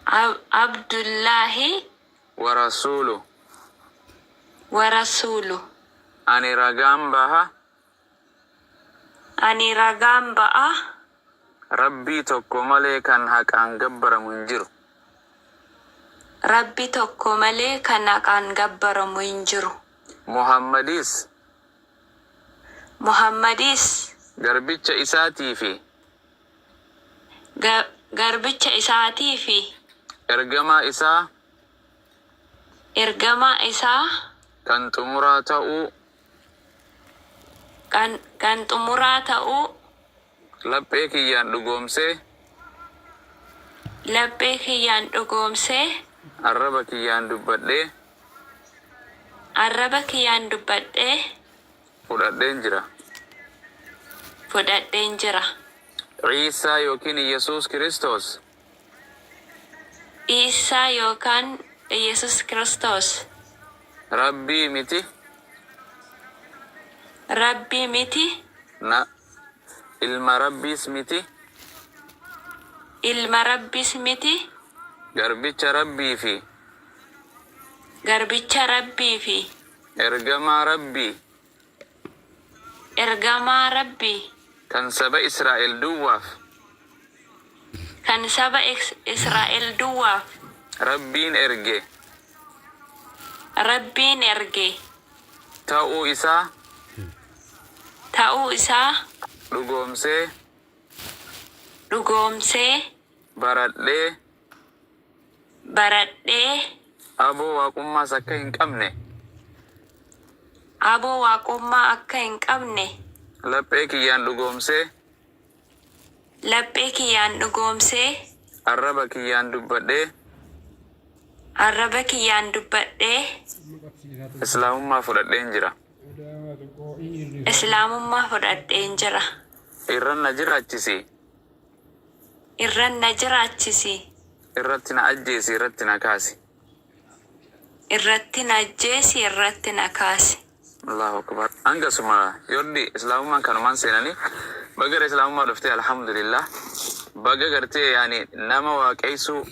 Abdullahi ورسوله Ani ragaan baha Rabbii tokko malee kan haqaan gabbaramu hin jiru. Rabbi tokko malee kan haqaan gabbaramu hin jiru. Muhammadis garbicha isaatii fi ergamaa isaa kan xumuraa ta'uu laphee kiyyaan dhugoomsee arraba kiyyaan dubbadhee fudhadheen jira. Iisaa yookiin Yesuus Kiristoos Rabbii miti ilma Rabbiis miti garbicha Rabbii fi ergamaa Rabbii kan saba Israa'el duwwaaf Rabbiin erge ta'uu isaa dhugoomsee baradhee aboo waaqummaas akka hin qabne laphee kiyyaan dhugoomsee arraba kiyyaan dubbadhee islaamummaa fudhadheen jira. Irran na jiraachisi. Irratti na ajjeesi, irratti na kaasi. Allahu akbar. Angasuma yordi islaamummaan kanumaan seenanii bagara islaamummaa dhuftee alhamdulillah. Baga gartee yani nama waaqeessu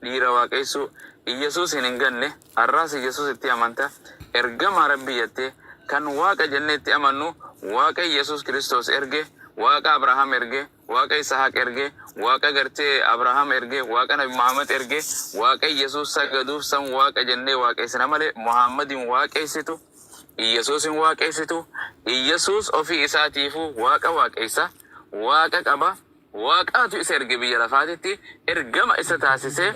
dhiira waaqeessu Yesuus hin ganne arraas Yesuus itti amanta ergamaa Rabbii jettee kan waaqa jenneetti amannu waaqa Yesuus Kiristoos erge waaqa Abrahaam erge waaqa Isahaaq erge waaqa gartee Abrahaam erge waaqa Nabi Muhammad erge waaqa Yesuus sagaduuf san waaqa jennee waaqeessina malee Muhammadin waaqeessitu Yesuusin waaqeessitu Yesuus ofii isaatiifuu waaqa waaqeessa waaqa qaba waaqaatu isa erge biyya lafaatitti ergama isa taasisee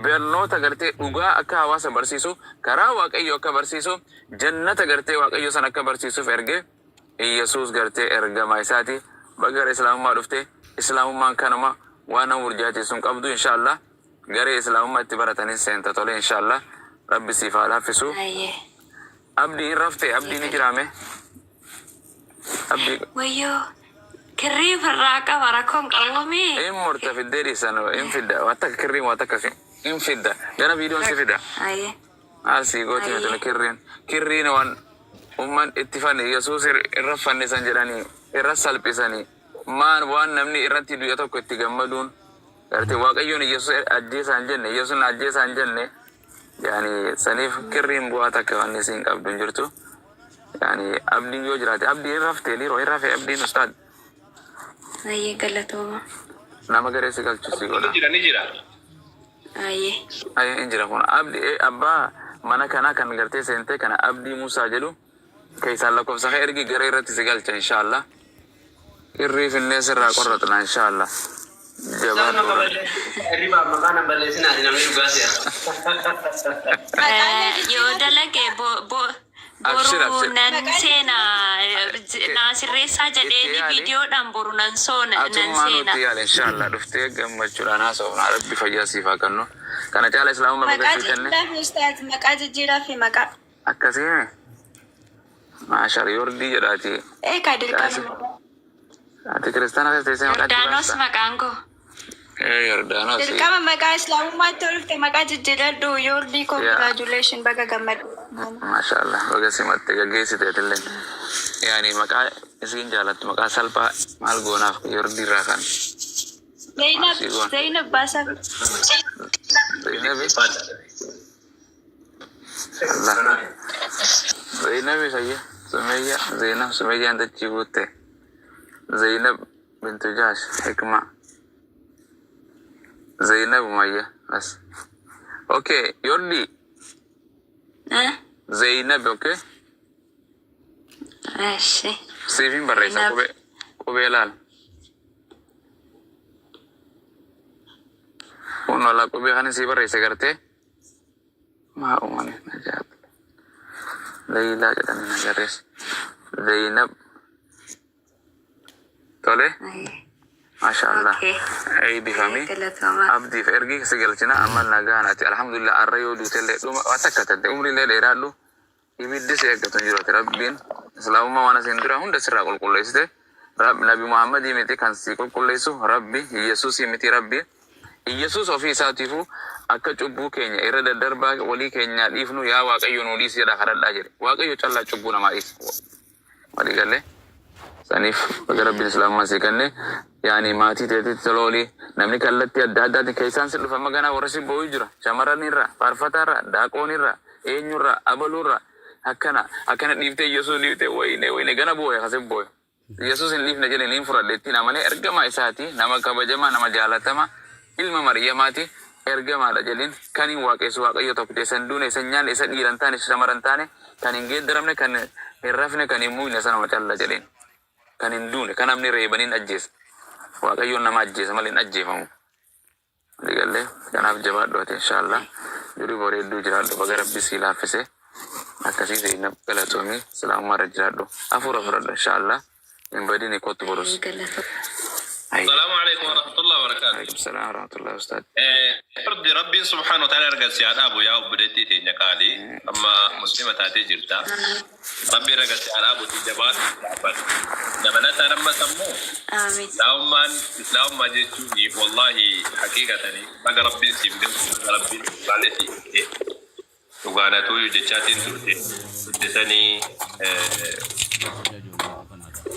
bernoota gartee dhugaa akka hawaasa barsiisu karaa waaqayyo akka barsiisu jannata gartee waaqayyo san akka barsiisuuf erge Yesuus gartee ergama isaati bagara islaamummaa dhufte islaamummaan kanuma waan murjaachisun qabdu inshallah garee islaamummaa itti baratanii seenta tole inshallah rabbi siif haa laaffisu. Abdiin rafte abdiin jiraame abdii wayyoo kirrii firraa qaba rakkoon qabumi murta fiddeedhi sana fidda wata kirrii wata kasi fidda gana viidiyoon si fidda asii gooti metuna kirriin waan umman itti fanni Yesuus irra fannisan jedhanii irra salphisanii waan namni irratti du'a tokko itti gammaduun gartee waaqayyoon Yesuus ajjeesaan jenne Yesuus ajjeesaan jenne yani saniif kirriin bu'aa takka fannisiin qabdu jirtu yani abdiin yoo jiraate abdiin raftee liiroo irrafe abdiin ustaad ayyee galatooma nama gareessi galchusi godha ayyee injira kun abdi abbaa mana kana kan gartee seente kana abdii Musaa jedhu keesaan lakkoofsa ergi gara irratti si galcha inshallah irrii finnee sirraa qorratna inshallah jabaan riba maqaan balleessin ati namni dhugaasiya yoo dalage boru nan seena naasirreessaa jedheeni viidiyoodhaan boru nan seena inshallah dhuftee gammachuudhaan haasofna rabbi fayyaa siif haa kennu kana caala islaamummaa maqaa jijjiiraa fi maqaa akkasii maashar yordii jedhaati ati kiristaana keessatti Yordaanos maqaan koo Yordaanos dirqama maqaa islaamummaatti dhufte maqaa jijjiiradhu yordii congratulation baga gammadu maashaallah baga simatte gaggeessiteetillee yaani maqaa isiin jaalattu maqaa salphaa maal goonaaf yordii irraa kan Zainab Baasa زينب خيه سمية أنت تجيبوته زينب بنت جاش حكمة زينب مية بس اوكي يورلي زينب اوكي ماشي سيفين بريسا قبيلال ونولا قبي خاني سي بريسا کرتے ما أماني نجات ليلى جداني نجاريس زينب تولي ما شاء الله اي بفهمي ابدي في ارجي سجلتنا عملنا غاناتي الحمد لله الريو دو تل واتكتت عمري ليل يرادو يبيد سيغتون جروت ربين اسلام ما وانا سندرا هند سرا كل است رب نبي محمد يمتي كان سيكل كل يسو ربي يسوع يمتي ربي يسوع في ساتيفو akka cubbu keenya irra daddarba walii keenya dhiifnu yaa waaqayyo nu dhiisi jedha kadhadhaa jedhe waaqayyo callaa cubbuu namaa dhiisa walii galee saniif baga rabbiin islaamaa si kenne yaani maatii teetitti toloolii namni kallatti adda addaati keessaan si dhufa maganaa warra si boo'u jira shamarran irra faarfataarra daaqoon irra eenyurra abaluurra akkana dhiiftee yesuus dhiiftee wayne gana boo'e kase boo'e yesuus hin dhiifne jedhe niin fudhadheetti namane ergamaa isaati nama kabajamaa nama jaalatama ilma maryamaati ergamaadha jedhin kan hin waaqessu waaqayyo tokko teessan duune isa nyaan isa dhiiran taane isa shamaran taane kan hin geeddaramne kan hin rafne kan hin muuyne sana macalla jedhin kan hin duune kan namni reebaniin ajjeesa waaqayyoon nama ajjeesa malee hin ajjeefamu digalle kanaaf jabaadhoote inshaallah durii boreedduu jiraadhu baga rabbi sii laaffise akkasii Zeynab galatoomii islaamummaa irra jiraadhu hafuura fudhadhu inshaallah hin badini kottu borus. السلام عليكم ورحمة الله وبركاته. وعليكم السلام ورحمة الله أستاذ. أرضي ربي سبحانه وتعالى رجع سيادة أبو يا أبو بدتي تنجكالي أما مسلمة تاتي جرتا ربي رجع سيادة أبو تجبات لعبت نبلا ترمى سمو. آمين. إسلام ما جتوني والله حقيقة تاني ما ربي سيبدو ربي بالتي وقانا توي جتاتين توتي تسني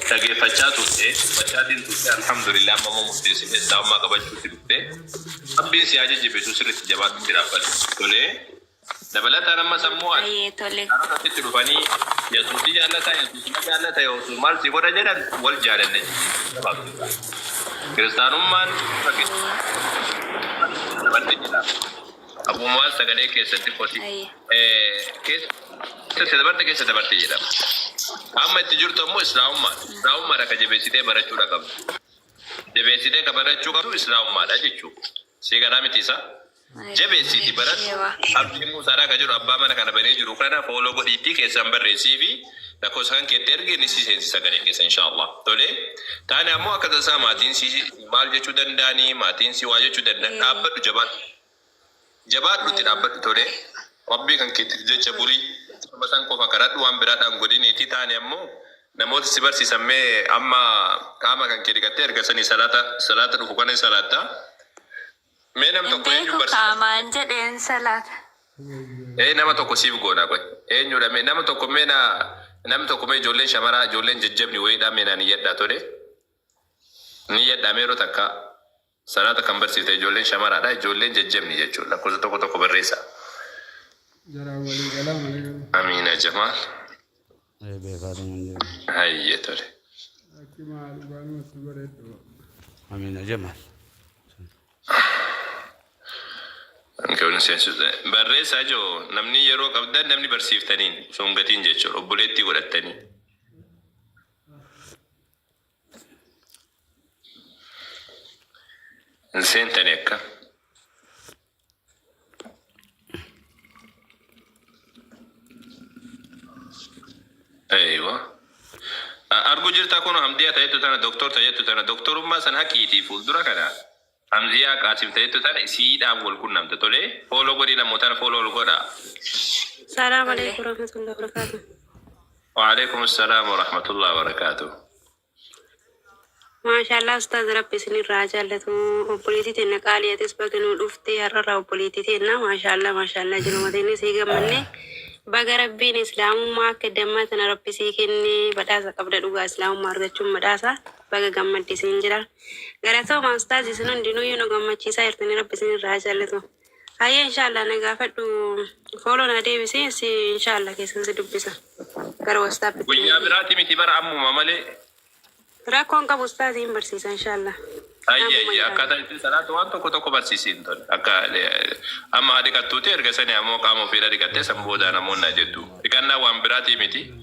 تاجي فجاتو فجاتين توتي الحمد لله ماما مفتيسي إسلام ما قبل توتي توتي ربي سياجي جبتو سرت جبات ترابل تولي نبلا ترمى سمو أيه تولي أنا تتلفني يسوتي جالتا يسوتي ما جالتا يوصل مال سيبورا جالن والجالن نجي كريستانو مان فكيس أبو مال سجني كيسة تفوتي كيسة دبرت جدا أما تجور تمو إسلام ما رك جبسيته برا شو ركب جبسيته كبرا شو كابو إسلام ما لا جيشو سيجانا متيسا جبسيته برا أبدي مو سارا كجور أبا ما نكنا بني جرو كنا فولو بديتي كيسة أمبر ريسيفي لكوسان كتيرجي نسي سجني كيسة إن شاء الله تولي تاني أمو أكذا سا ماتين سي مال جشو دنداني ماتين سي واجو شو دندان أبد جبات بتنابت تولي ربي كان كتير جبوري مثلا كوفا كرات وان براد أنقولي نتي تاني أمو نموت سبر سيسمى أما كاما كان كتير كتير كسني صلاة رفقاني صلاة مينام تقولين جو برس كاما أنجدين صلاة نما تقصيب قونا كوي نيولا نما تقومينا نما تقومي جولين شمارا جولين ججبني ويدا مينا نيت داتوري نيت داميرو تكا صلاة كم برسي تجولين شمارا دا جولين ججبني ججو لكوزة تقو بريسا امين يا جمال هاي تولي امين يا جمال انكون سياسو بريسا جو نمني يرو قبدا نمني برسيفتنين سونغتين جيشو ربوليتي ورتني نسين تنيكا ايوه ارجو جرتا كونو همديا تايتو تانا دكتور تايتو تانا دكتور ما سن حقيقي فولدرا كذا همزيا قاسم تايتو تانا سيد اول كنم تولي فولو غدينا موتان فولو لغدا السلام عليكم ورحمة الله وبركاته. وعليكم السلام ورحمة الله وبركاته. ما شاء الله أستاذ ربي سني الراجع لتو وبوليتي قالية تسبق إنه دفتي هرّا وبوليتي ما شاء الله جنوب ديني سيجا مني بقى ربي إسلام ما كدمت أنا ربي سيكني بدأت قبل دوغا إسلام ما رجعت بدأت بقى جمعت سنجرا قرأتوا ما أستاذ سنون دينو ينو جمعت شيء سيرتني ربي سني الراجع لتو هيا إن شاء الله نقافدو فولونا ديبسي إن شاء الله كيسن سدبسا قروا استابت ويا براتي متي بر عمو مامالي راكون قبو استاذين برسيسا إن شاء الله أي أكاد صلاة وانتو كتو كبرسيسين تون أكاد أما هذه كتوتي إرجسني أمو كامو فيلا دي كتة سمبودا نمون نجدو إكنا وان براتي متي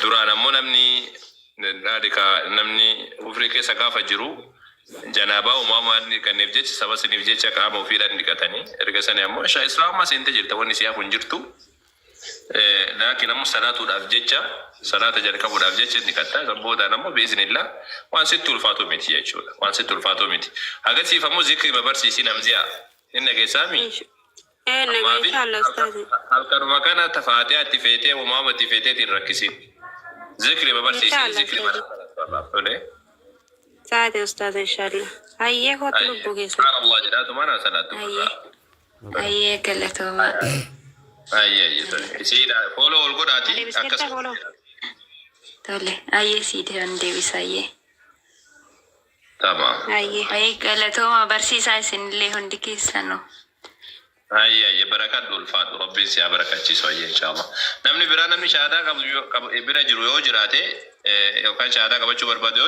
درا نمون نمني هذه نمني أفريقيا سقافة جرو جنابا وماما كان نفجت سبب سنفجت كامو فيلا دي كتاني إرجسني أمو شاء إسلام ما سنتجر تواني سيا فنجرتو لكن أمو صلاة الأفجتة صلاة جركب الأفجتة نكتا سبودا نمو بإذن الله وان ستو الفاتو ميتي يجول وان ستو الفاتو ميتي أكاد سيفهمو ذكر ببرسيسين أمزيا إنك سامي إن شاء الله أستاذ هل كانوا مكانا تفاتيها تفيتي وماما تفيتي تركسين ذكر ببرسيسين ذكر ببرسيسين سعد أستاذ إن شاء الله هيا هو طلبو كيسا سبحان الله جلاته ما نسألت هيا كلتوما أي سيدا فولو القراتي بسكتا فولو تولي هيا سيدي عندي بسايه تمام هيا كلتوما برسيسا سن اللي هندي كيسانو أي بركة الفات ربي سيا بركة تسوي إن شاء الله نمني برا نمني شهادة قبل برا جرو يوجراته يوكان شهادة قبل شو بربادو